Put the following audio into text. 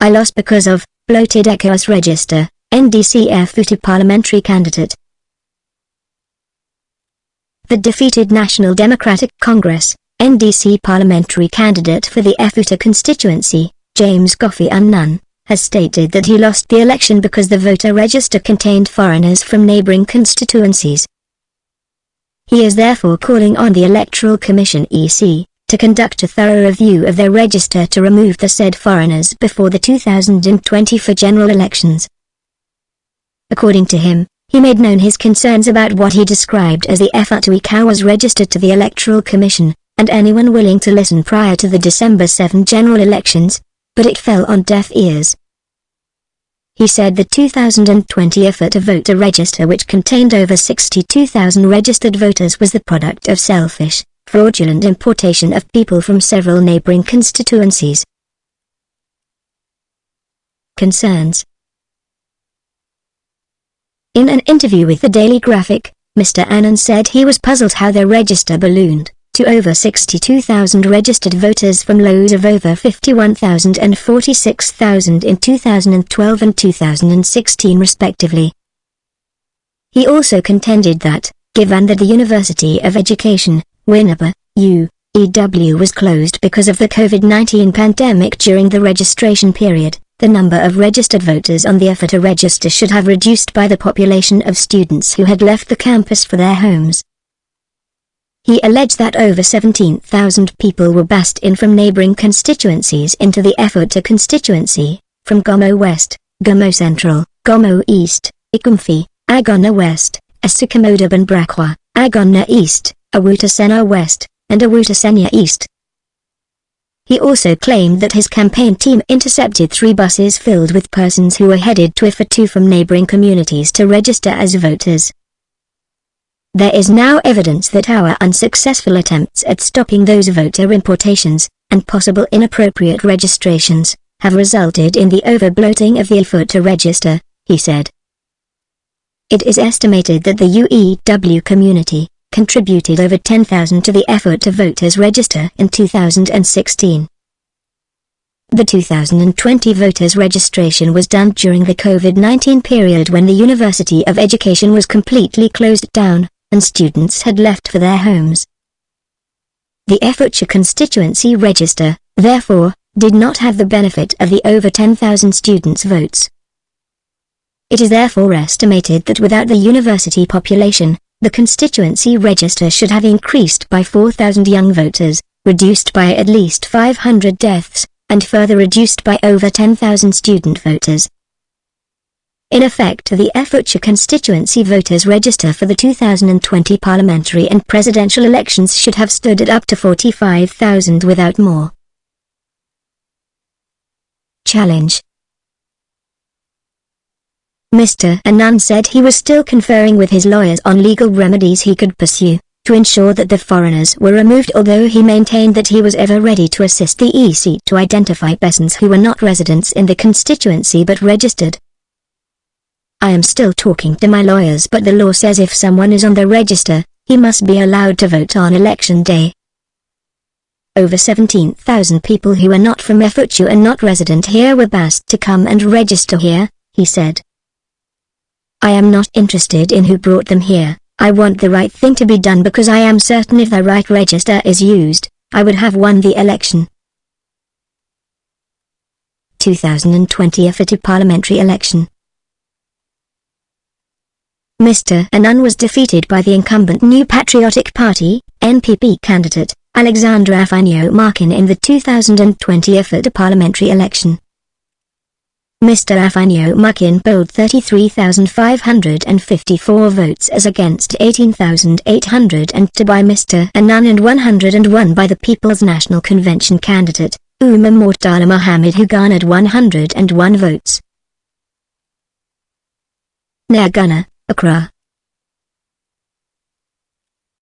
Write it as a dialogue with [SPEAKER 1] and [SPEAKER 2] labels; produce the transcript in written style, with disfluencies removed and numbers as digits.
[SPEAKER 1] I lost because of bloated Ecowas register, NDC Effutu parliamentary candidate. The defeated National Democratic Congress, NDC parliamentary candidate for the Effutu constituency, James Kofi Annan, has stated that he lost the election because the voter register contained foreigners from neighboring constituencies. He is therefore calling on the Electoral Commission (EC) to conduct a thorough review of their register to remove the said foreigners before the 2024 general elections. According to him, he made known his concerns about what he described as the Effutu Ecowas register to the Electoral Commission, and anyone willing to listen prior to the December 7 general elections, but it fell on deaf ears. He said the 2020 Effutu voter register, which contained over 62,000 registered voters, was the product of selfish, fraudulent importation of people from several neighboring constituencies. Concerns. In an interview with the Daily Graphic, Mr. Annan said he was puzzled how their register ballooned to over 62,000 registered voters from lows of over 51,000 and 46,000 in 2012 and 2016 respectively. He also contended that, given that the University of Education, Winnipeg, UEW was closed because of the COVID-19 pandemic during the registration period, the number of registered voters on the Effutu register should have reduced by the population of students who had left the campus for their homes. He alleged that over 17,000 people were bussed in from neighboring constituencies into the Effutu constituency, from Gomo West, Gomo Central, Gomo East, Ikumfi, Agona West, Asukamodaban Brakwa, Agona East, Awutasena West, and Awutasenya East. He also claimed that his campaign team intercepted 3 buses filled with persons who were headed to Effutu from neighboring communities to register as voters. There is now evidence that our unsuccessful attempts at stopping those voter importations, and possible inappropriate registrations, have resulted in the overbloating of the Effutu register, he said. It is estimated that the UEW community contributed over 10,000 to the Effutu voters register in 2016. The 2020 voters registration was done during the COVID-19 period when the University of Education was completely closed down, and students had left for their homes. The Effutu constituency register, therefore, did not have the benefit of the over 10,000 students' votes. It is therefore estimated that without the university population, the constituency register should have increased by 4,000 young voters, reduced by at least 500 deaths, and further reduced by over 10,000 student voters. In effect, the Effutu constituency voters register for the 2020 parliamentary and presidential elections should have stood at up to 45,000 without more. Challenge. Mr. Annan said he was still conferring with his lawyers on legal remedies he could pursue to ensure that the foreigners were removed, although he maintained that he was ever ready to assist the EC to identify persons who were not residents in the constituency but registered. I am still talking to my lawyers, but the law says if someone is on the register, he must be allowed to vote on election day. Over 17,000 people who are not from Effutu and not resident here were asked to come and register here, he said. I am not interested in who brought them here. I want the right thing to be done because I am certain if the right register is used, I would have won the election. 2020 Effutu parliamentary election. Mr. Annan was defeated by the incumbent New Patriotic Party, NPP candidate, Alexandra Affanyo-Markin in the 2020 Effutu parliamentary election. Mr. Affanyo-Markin polled 33,554 votes as against 18,802 by Mr. Annan and 101 by the People's National Convention candidate, Umar Murtala Mohammed, who garnered 101 votes. Nagana, Accra.